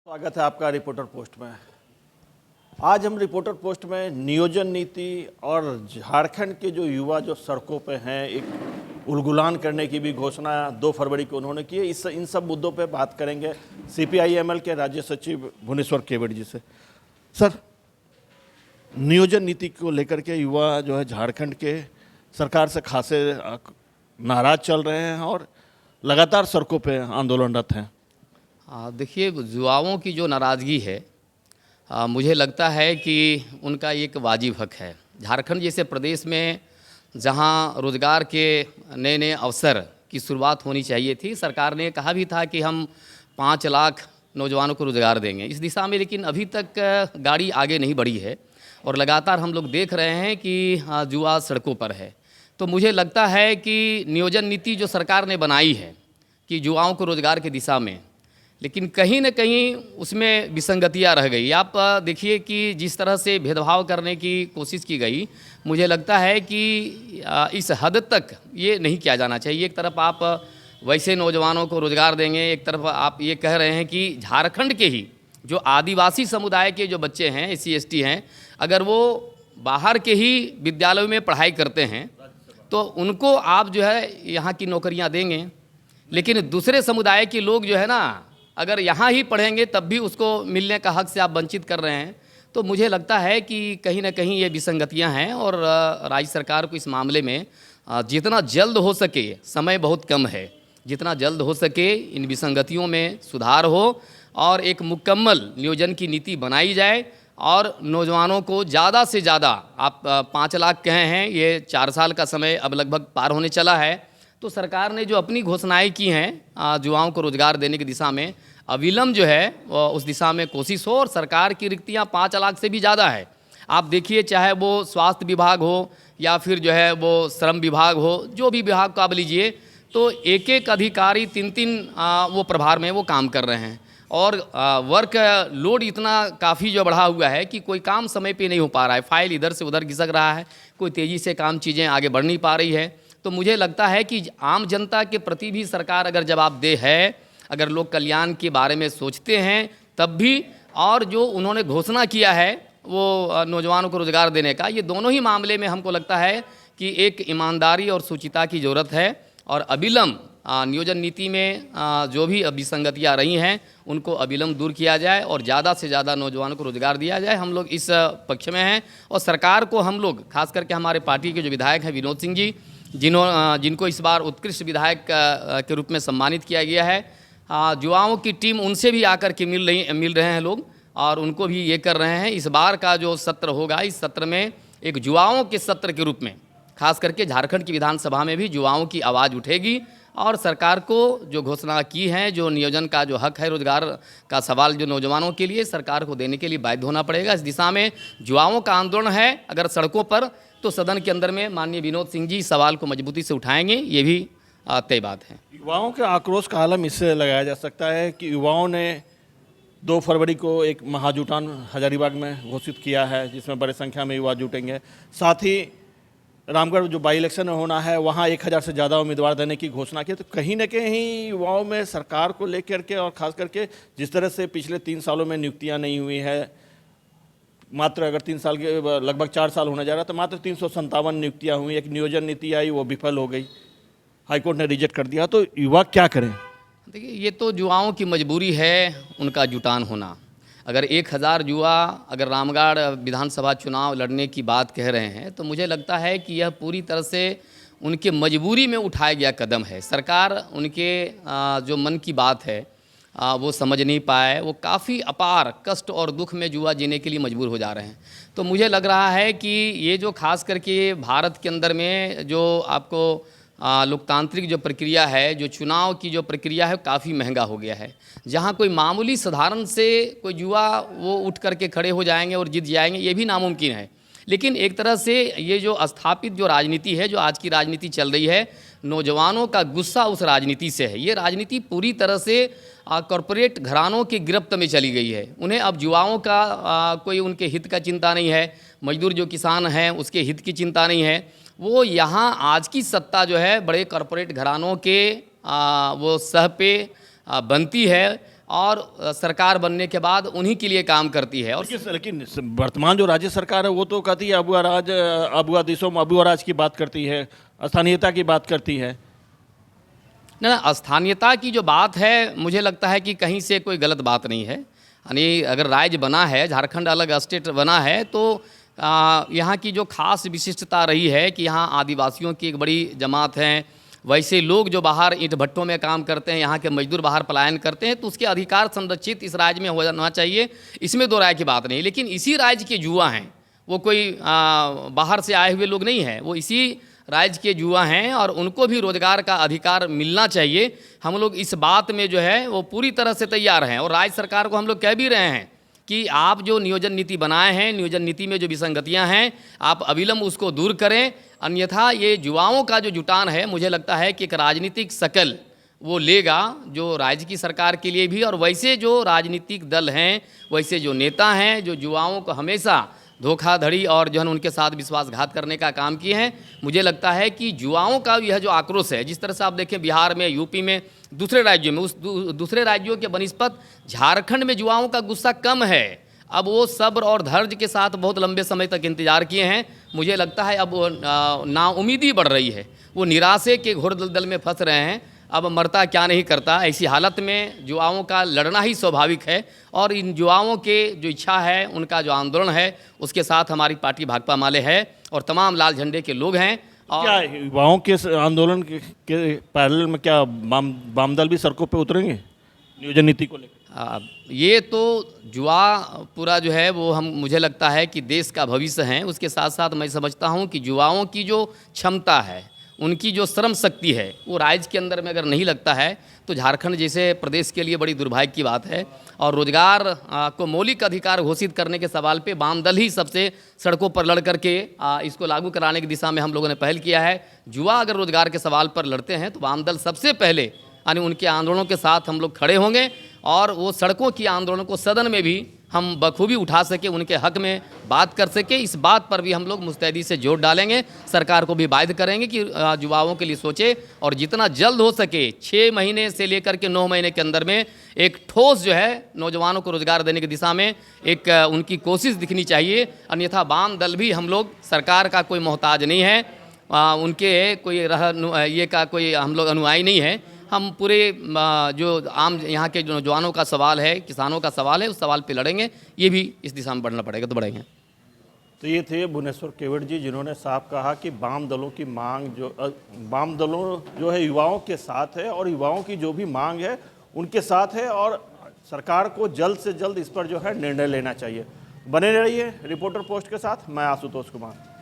स्वागत है आपका रिपोर्टर पोस्ट में। आज हम रिपोर्टर पोस्ट में नियोजन नीति और झारखंड के जो युवा जो सड़कों पे हैं, एक उलगुलान करने की भी घोषणा 2 फरवरी को उन्होंने की है। इन सब मुद्दों पे बात करेंगे CPI-ML के राज्य सचिव भुवनेश्वर केवट जी से। सर, नियोजन नीति को लेकर के युवा जो है झारखंड के सरकार से खासे नाराज चल रहे हैं और लगातार सड़कों पे आंदोलनरत हैं। देखिए, युवाओं की जो नाराज़गी है, मुझे लगता है कि उनका एक वाजिब हक है। झारखंड जैसे प्रदेश में जहां रोज़गार के नए नए अवसर की शुरुआत होनी चाहिए थी, सरकार ने कहा भी था कि हम 5 लाख नौजवानों को रोज़गार देंगे इस दिशा में, लेकिन अभी तक गाड़ी आगे नहीं बढ़ी है और लगातार हम लोग देख रहे हैं कि युवा सड़कों पर है। तो मुझे लगता है कि नियोजन नीति जो सरकार ने बनाई है कि युवाओं को रोज़गार की दिशा में, लेकिन कहीं न कहीं उसमें विसंगतियां रह गई। आप देखिए कि जिस तरह से भेदभाव करने की कोशिश की गई, मुझे लगता है कि इस हद तक ये नहीं किया जाना चाहिए। एक तरफ आप वैसे नौजवानों को रोज़गार देंगे, एक तरफ आप ये कह रहे हैं कि झारखंड के ही जो आदिवासी समुदाय के जो बच्चे हैं, SC ST हैं, अगर वो बाहर के ही विद्यालयों में पढ़ाई करते हैं तो उनको आप जो है यहाँ की नौकरियाँ देंगे, लेकिन दूसरे समुदाय के लोग जो है ना, अगर यहाँ ही पढ़ेंगे तब भी उसको मिलने का हक से आप वंचित कर रहे हैं। तो मुझे लगता है कि कहीं ना कहीं ये विसंगतियाँ हैं और राज्य सरकार को इस मामले में जितना जल्द हो सके, समय बहुत कम है, जितना जल्द हो सके इन विसंगतियों में सुधार हो और एक मुकम्मल नियोजन की नीति बनाई जाए और नौजवानों को ज़्यादा से ज़्यादा, आप 5 लाख कहे हैं, ये 4 साल का समय अब लगभग पार होने चला है। तो सरकार ने जो अपनी घोषणाएं की हैं युवाओं को रोज़गार देने की दिशा में, अविलंब जो है उस दिशा में कोशिश हो। और सरकार की रिक्तियां 5 लाख से भी ज़्यादा है। आप देखिए, चाहे वो स्वास्थ्य विभाग हो या फिर जो है वो श्रम विभाग हो, जो भी विभाग को आप लीजिए, तो एक एक अधिकारी 3-3 वो प्रभार में वो काम कर रहे हैं और वर्क लोड इतना काफ़ी जो बढ़ा हुआ है कि कोई काम समय पे नहीं हो पा रहा है। फाइल इधर से उधर घिसक रहा है, कोई तेज़ी से काम चीज़ें आगे बढ़ नहीं पा रही है। तो मुझे लगता है कि आम जनता के प्रति भी सरकार अगर जवाबदेह है, अगर लोग कल्याण के बारे में सोचते हैं तब भी, और जो उन्होंने घोषणा किया है वो नौजवानों को रोज़गार देने का, ये दोनों ही मामले में हमको लगता है कि एक ईमानदारी और सुचिता की ज़रूरत है और अविलंब नियोजन नीति में जो भी विसंगतियाँ रही हैं उनको अविलंब दूर किया जाए और ज़्यादा से ज़्यादा नौजवानों को रोज़गार दिया जाए। हम लोग इस पक्ष में हैं और सरकार को हम लोग, खास करके हमारे पार्टी के जो विधायक हैं विनोद सिंह जी, जिनको इस बार उत्कृष्ट विधायक के रूप में सम्मानित किया गया है, युवाओं की टीम उनसे भी आकर के मिल रहे हैं लोग और उनको भी ये कर रहे हैं। इस बार का जो सत्र होगा, इस सत्र में एक युवाओं के सत्र के रूप में खास करके झारखंड की विधानसभा में भी युवाओं की आवाज़ उठेगी और सरकार को जो घोषणा की है, जो नियोजन का जो हक है, रोजगार का सवाल जो नौजवानों के लिए, सरकार को देने के लिए बाध्य होना पड़ेगा। इस दिशा में युवाओं का आंदोलन है अगर सड़कों पर, तो सदन के अंदर में माननीय विनोद सिंह जी सवाल को मजबूती से उठाएंगे, ये भी तय बात है। युवाओं के आक्रोश का आलम इससे लगाया जा सकता है कि युवाओं ने 2 फरवरी को एक महाजुटान हजारीबाग में घोषित किया है, जिसमें बड़ी संख्या में युवा जुटेंगे। साथ ही रामगढ़ जो बाई इलेक्शन होना है, वहाँ 1000 से ज़्यादा उम्मीदवार देने की घोषणा की। तो कहीं ना कहीं युवाओं में सरकार को लेकर के, और ख़ास करके जिस तरह से पिछले 3 सालों में नियुक्तियाँ नहीं हुई है, मात्र अगर 3 साल के लगभग 4 साल होने जा रहा, तो मात्र 357 नियुक्तियाँ हुई। एक नियोजन नीति आई, वो विफल हो गई, हाईकोर्ट ने रिजेक्ट कर दिया। तो युवा क्या करें? देखिए, ये तो युवाओं की मजबूरी है, उनका जुटान होना। अगर 1000 युवा अगर रामगढ़ विधानसभा चुनाव लड़ने की बात कह रहे हैं, तो मुझे लगता है कि यह पूरी तरह से उनके मजबूरी में उठाया गया कदम है। सरकार उनके जो मन की बात है वो समझ नहीं पाए, वो काफ़ी अपार कष्ट और दुख में युवा जीने के लिए मजबूर हो जा रहे हैं। तो मुझे लग रहा है कि ये जो खास करके भारत के अंदर में जो आपको लोकतांत्रिक जो प्रक्रिया है, जो चुनाव की जो प्रक्रिया है, काफ़ी महंगा हो गया है। जहाँ कोई मामूली साधारण से कोई युवा वो उठ करके खड़े हो जाएंगे और जीत जाएंगे, ये भी नामुमकिन है। लेकिन एक तरह से ये जो स्थापित जो राजनीति है, जो आज की राजनीति चल रही है, नौजवानों का गुस्सा उस राजनीति से है। ये राजनीति पूरी तरह से कॉरपोरेट घरानों की गिरफ्त में चली गई है। उन्हें अब युवाओं का कोई उनके हित का चिंता नहीं है, मजदूर जो किसान हैं उसके हित की चिंता नहीं है। वो यहाँ आज की सत्ता जो है बड़े कॉरपोरेट घरानों के वो सह पे बनती है। और सरकार बनने के बाद उन्हीं के लिए काम करती है। और लेकिन वर्तमान जो राज्य सरकार है वो तो कहती है अबुआ राज, अबुआ दिसोम, अबुआ राज की बात करती है, स्थानीयता की बात करती है। ना, स्थानीयता की जो बात है मुझे लगता है कि कहीं से कोई गलत बात नहीं है। यानी अगर राज्य बना है, झारखंड अलग स्टेट बना है, तो यहाँ की जो खास विशिष्टता रही है कि यहाँ आदिवासियों की एक बड़ी जमात है। वैसे लोग जो बाहर ईंट भट्टों में काम करते हैं, यहाँ के मजदूर बाहर पलायन करते हैं, तो उसके अधिकार संरक्षित इस राज्य में होना चाहिए, इसमें दो राय की बात नहीं। लेकिन इसी राज्य के युवा हैं, वो कोई बाहर से आए हुए लोग नहीं हैं, वो इसी राज्य के युवा हैं और उनको भी रोजगार का अधिकार मिलना चाहिए। हम लोग इस बात में जो है वो पूरी तरह से तैयार हैं और राज्य सरकार को हम लोग कह भी रहे हैं कि आप जो नियोजन नीति बनाए हैं, नियोजन नीति में जो विसंगतियां हैं, आप अविलंब उसको दूर करें, अन्यथा ये युवाओं का जो जुटान है मुझे लगता है कि एक राजनीतिक शकल वो लेगा जो राज्य की सरकार के लिए भी, और वैसे जो राजनीतिक दल हैं, वैसे जो नेता हैं जो युवाओं को हमेशा धोखाधड़ी और जो है उनके साथ विश्वासघात करने का काम किए हैं, मुझे लगता है कि युवाओं का यह जो आक्रोश है, जिस तरह से आप देखें बिहार में, यूपी में, दूसरे राज्यों में, उस दूसरे राज्यों के बनिस्पत झारखंड में युवाओं का गुस्सा कम है। अब वो सब्र और धैर्य के साथ बहुत लंबे समय तक इंतजार किए हैं। मुझे लगता है अब नाउम्मीदी बढ़ रही है, वो निराशे के घोर दलदल में फंस रहे हैं। अब मरता क्या नहीं करता, ऐसी हालत में युवाओं का लड़ना ही स्वाभाविक है और इन युवाओं के जो इच्छा है, उनका जो आंदोलन है, उसके साथ हमारी पार्टी भाकपा माले है और तमाम लाल झंडे के लोग हैं। और क्या युवाओं के आंदोलन के पैरेलल में क्या वाम दल भी सड़कों पे उतरेंगे नियोजन नीति को लेकर? ये तो युवा पूरा जो है वो मुझे लगता है कि देश का भविष्य है। उसके साथ साथ मैं समझता हूँ कि युवाओं की जो क्षमता है, उनकी जो श्रम शक्ति है, वो राज्य के अंदर में अगर नहीं लगता है तो झारखंड जैसे प्रदेश के लिए बड़ी दुर्भाग्य की बात है। और रोजगार को मौलिक अधिकार घोषित करने के सवाल पे वाम दल ही सबसे सड़कों पर लड़ करके इसको लागू कराने की दिशा में हम लोगों ने पहल किया है। युवा अगर रोजगार के सवाल पर लड़ते हैं तो वाम दल सबसे पहले यानी उनके आंदोलनों के साथ हम लोग खड़े होंगे और वो सड़कों की आंदोलनों को सदन में भी हम बखूबी उठा सके, उनके हक में बात कर सके, इस बात पर भी हम लोग मुस्तैदी से जोर डालेंगे। सरकार को भी बाध्य करेंगे कि युवाओं के लिए सोचे और जितना जल्द हो सके 6 महीने से लेकर के 9 महीने के अंदर में एक ठोस जो है नौजवानों को रोजगार देने की दिशा में एक उनकी कोशिश दिखनी चाहिए। अन्यथा वाम दल भी हम लोग सरकार का कोई मोहताज नहीं है, उनके कोई ये का कोई हम लोग अनुयायी नहीं है। हम पूरे जो आम यहाँ के जो नौजवानों का सवाल है, किसानों का सवाल है, उस सवाल पे लड़ेंगे। ये भी इस दिशा में बढ़ना पड़ेगा तो बढ़ेंगे। तो ये थे भुवनेश्वर केवट जी, जिन्होंने साफ कहा कि वाम दलों की मांग वाम दलों जो है युवाओं के साथ है और युवाओं की जो भी मांग है उनके साथ है और सरकार को जल्द से जल्द इस पर जो है निर्णय लेना चाहिए। बने रहिए रिपोर्टर पोस्ट के साथ। मैं आशुतोष कुमार।